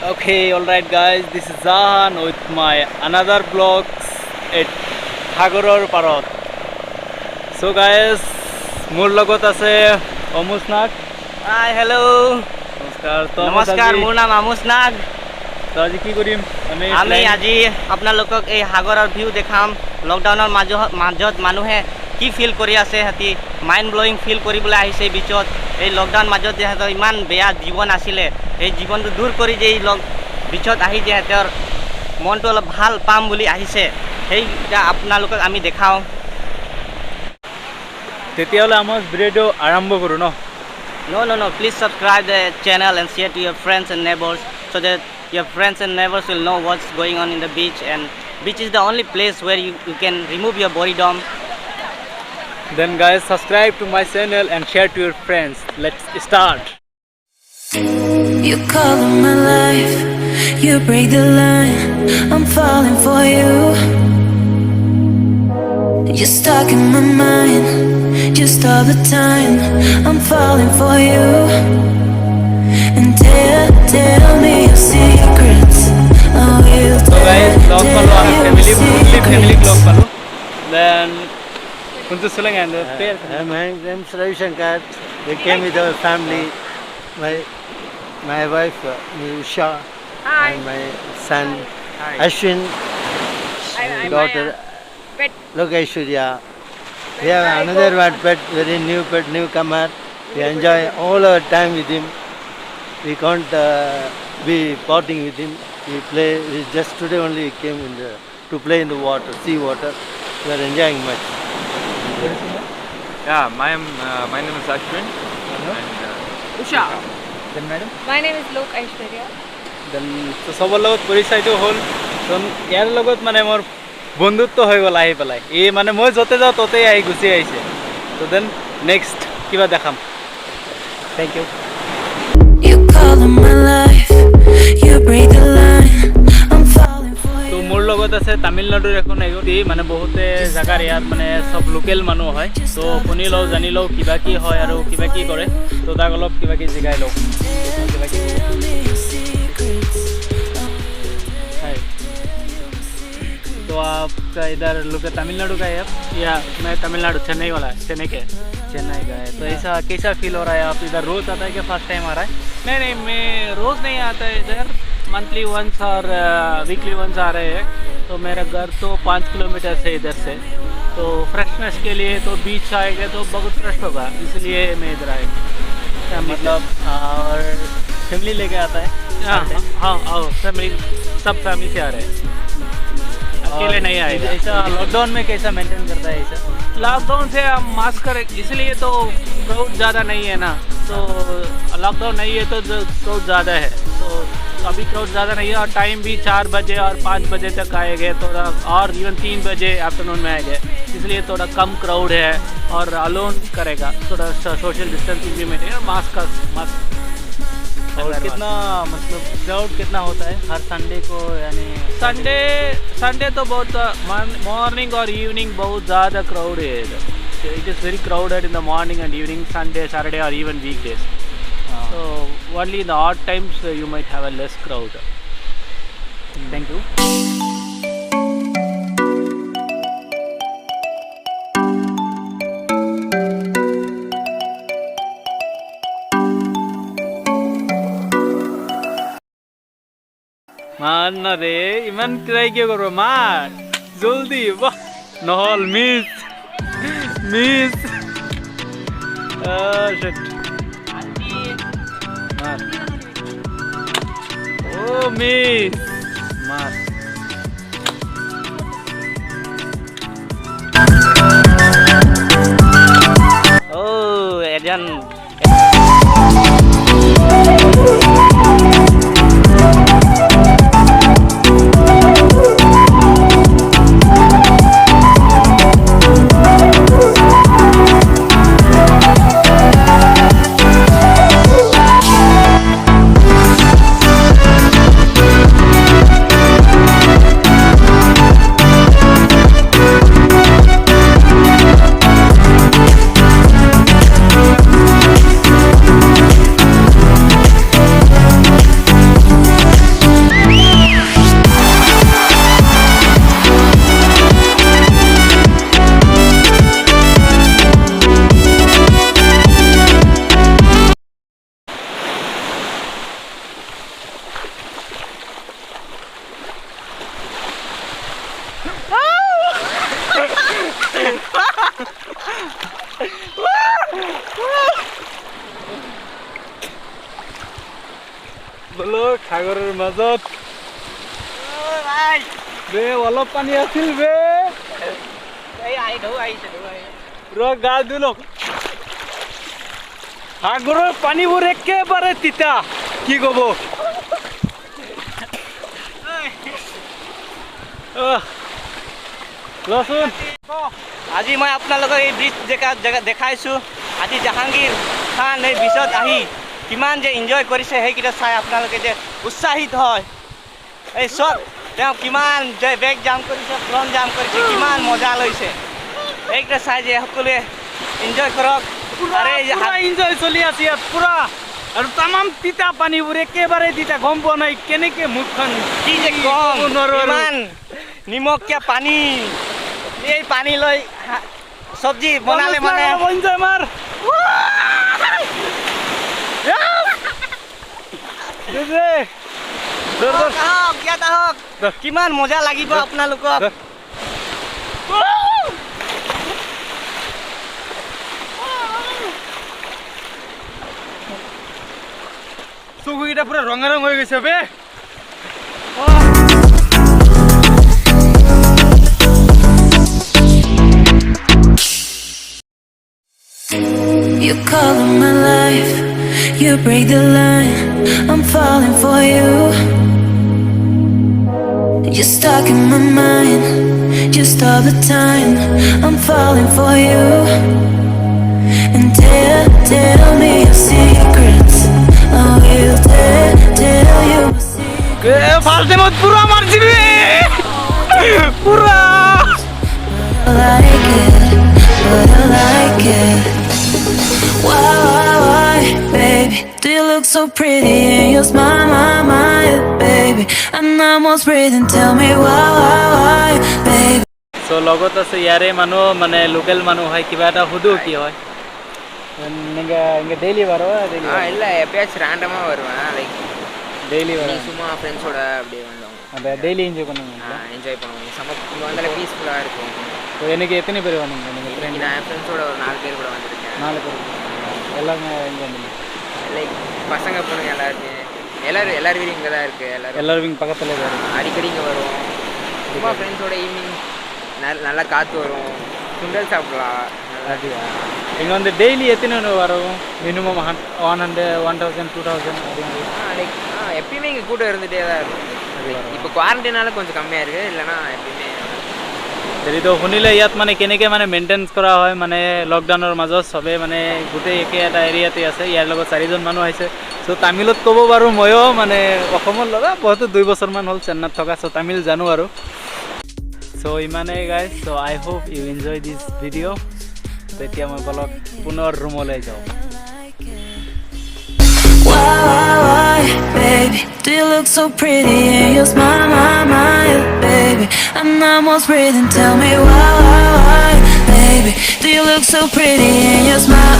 Okay, alright guys, this is Zahan with my another vlogs at Hagoror Parot. So guys, মোৰ লগত আছে অমুজ নাগ। Hi, hello. নমস্কাৰ মোৰ নাম আমোজ নাগ। তো আজি কি কৰিম আমি আজি আপোনালোকক এই সাগৰৰ ভিউ দেখাম। লকডাউনৰ মাজত মানুহে কি ফিল কৰি আছে, হেতি মাইণ্ড ব্লোয়িং ফিল কৰিবলৈ আহিছে বিচত। এই লকডাউন মাজত যে হেতৰ ইমান বেয়া জীৱন আছিলে, এই জীৱনটো দূৰ কৰি যে এই বিচত আহি যে হেতৰ মনটো অলপ ভাল পাম বুলি আহিছে, সেইটা আপোনালোকক আমি দেখাওঁ। তেতিয়াহ'লে আমাৰ ভিডিঅ'টো আৰম্ভ কৰোঁ ন? No. Please subscribe the channel and share to your friends and neighbors so that your friends and neighbors will know what's going on in the beach. And beach is the only place where you can remove your boredom. Then guys, subscribe to my channel and share to your friends. Let's start. You call on my life, you break the line, I'm falling for you. You're stuck in my mind, just all the time, I'm falling for you. And tell me your secrets, I will tell you your secrets. Then kuntu sulang and My name is Ravi Shankar. We came with our family. My wife Usha and my son Ashwin, daughter Lokeshwarya. We have another one pet, very new pet, newcomer. We enjoy all our time with him. We can't be parting with him. We play. Just today only we came to play in the water, sea water. We are enjoying much. Yeah, my name is Ashwin. And Usha. then madam My name is Lok Aishwarya. then তো সবৰ লগত পৰিচয়টো হ'ল। তো ইয়াৰ লগত মানে মোৰ বন্ধুত্ব হৈ গ'ল আহি পেলাই। এই মানে মই য'তে যাওঁ ত'তেই আহি গুচি আহিছে। তো দেন নেক্সট কিবা দেখাম। Thank you. You call on my life, you break the line, I'm falling for তো you. মোৰ লগত আছে তামিলনাডুৰ এখন এগতি মানে বহুতে জেগাৰ ইয়াত মানে চব লোকেল মানুহ হয়। তো শুনি লওঁ জানি লওঁ কিবা কি হয় আৰু কিবা কি কৰে। তো তাক অলপ কিবা কি জিগাই লওঁ কিবা কি। Tell me your secrets. हाय तो आपका इधर लोग तमिलनाडु का है आप? या मैं तमिलनाडु चेन्नई वाला है, चेन्नई के। चेन्नई का है। तो ऐसा कैसा फील हो रहा है? आप इधर रोज आता है कि फर्स्ट टाइम आ रहा है? नहीं मैं रोज़ नहीं आता है इधर, मंथली वंस और वीकली वंस आ रहे हैं। तो मेरा घर तो 5 किलोमीटर से इधर से, तो फ्रेशनेस के लिए तो बीच आएगा तो बहुत फ्रेश होगा, इसलिए मैं इधर आएगा। मतलब और फैमिली लेके आता है? हाँ आओ फैमिली, सब फैमिली से आ रहे हैं, अकेले नहीं आएगा। ऐसा लॉकडाउन में कैसा मेंटेन करता है ऐसा? लॉकडाउन से हम मास्क कर, इसलिए तो क्राउड ज़्यादा नहीं है ना। तो लॉकडाउन नहीं है तो क्राउड ज़्यादा है, तो अभी क्राउड ज़्यादा नहीं है। और टाइम भी 4 बजे और 5 बजे तक आएंगे थोड़ा, और इवन 3 बजे आफ्टरनून में आएंगे, इसलिए थोड़ा कम क्राउड है। और अलोन करेगा, थोड़ा सोशल डिस्टेंसिंग भी मेंटेन, मास्क और कितना मतलब क्राउड कितना होता है हर संडे को? यानी संडे तो बहुत मॉर्निंग और इवनिंग बहुत ज़्यादा क्राउड है इधर। It is very crowded in the morning and evening, Sunday Saturday और even weekdays. So only in the odd times you might have a less crowd. Thank you. মান না রে, ইমান ট্রাই কিয় করবো? মার জলদি। বাহ নহল, মিস শিট মার। ও মিস মার। ও এজন হলো সাগরের মাজত বে অলপ পানী আছিল বে ৰ গা ধুলো সাগৰৰ পানীবোৰ একেবাৰে তিতা কি কব লচোন আজি মই আপোনালোকক এই ব্ৰিজ জেগা দেখাইছোঁ আজি জাহাংগীৰ খান এই ব্ৰিজত আহি কিমান যে এনজয় কৰিছে সেইকেইটা চাই আপোনালোকে যে উৎসাহিত হয় এই চব তেওঁ কিমান যে বেগ জাম কৰিছে ফ্ৰণ্ট জাম কৰিছে কিমান মজা লৈছে এইকেইটা চাই যে সকলোৱে এনজয় কৰক এনজয় চলি আছে ইয়াত পুৰা আৰু তামাম তিতা পানীবোৰ একেবাৰে তিতা গম পোৱা নাই কেনেকে মুখখন কি যে কম ইমান নিমখীয়া পানী এই পানী লৈ চব্জি বনালে মানে এনজয় মাৰ আহক ইয়াত আহক কিমান মজা লাগিব আপোনালোকক চকুকেইটা পুৰা ৰঙা ৰং হৈ গৈছে বে You color my life, you break the line. I'm falling for you. You're stuck in my mind, just all the time. I'm falling for you. And tell me your secrets. I will tell you my secrets. ফালতেমত পুরা মারছি রে পুরা I like it, but I like it. Why, baby? Do you look so pretty in your smile, baby? I'm almost breathing. Tell me why, baby? So লগত আছে ইয়াৰে মানুহ মানে local মানুহ হয় কিবা এটা সুধো কি হয় நீங்க டெய்லி வரவா டெய்லி இல்லை எப்பயாச்சும் ரேண்டமாக வருவேன் லைக் டெய்லி வர சும்மா ஃப்ரெண்ட்ஸோட அப்படியே வந்தோம் அந்த டெய்லி என்ஜாய் பண்ணுவீங்க என்ஜாய் பண்ணுவோம் இங்கே வந்தாலே பீஸ்ஃபுல்லாக இருக்கும் ஸோ எனக்கு எத்தனை பேர் வந்தீங்க நீங்கள் இன்னைக்கு நான் என் ஃப்ரெண்ட்ஸோட ஒரு 4 பேர் கூட வந்திருக்கேன் 4 பேர் எல்லாமே எங்கே வந்தீங்க லைக் பசங்க பொண்ணுங்க எல்லாரும் வீடு இங்கே தான் இருக்குது எல்லாரும் இங்கே பக்கத்தில் தான் அடிக்கடி இங்கே வருவோம் சும்மா ஃப்ரெண்ட்ஸோட ஈவினிங் நல்லா காற்று வரும் சுண்டல் சாப்பிடலாம் அப்படியா இங்கே வந்து டெய்லி எத்தனை வரும் மினிமம் 100 1000 2000 லைக் எப்பயுமே இங்கே கூட்டம் இருந்துகிட்டே தான் இருக்கும் இப்போ குவாரண்டைனால கொஞ்சம் கம்மியாக இருக்குது இல்லைனா எப்பயுமே হেৰিতো শুনিলে ইয়াত মানে কেনেকৈ মানে মেইনটেনেঞ্চ কৰা হয় মানে লকডাউনৰ মাজত চবেই মানে গোটেই একে এটা এৰিয়াতে আছে ইয়াৰ লগত 4জন মানুহ আহিছে চ' তামিলত ক'ব পাৰোঁ ময়ো মানে অসমৰ ল'ৰা বহুতো 2 বছৰমান হ'ল চেন্নাইত থকা চ' তামিল জানো আৰু চ' ইমানেই গাইজ চ' আই হোপ ইউ এনজয় দিছ ভিডিঅ' তেতিয়া মই বলক পুনৰ ৰুমলৈ যাওঁ Why, baby? Do you look so pretty in your smile, baby? I'm almost breathing. Tell me why, baby? Do you look so pretty in your smile,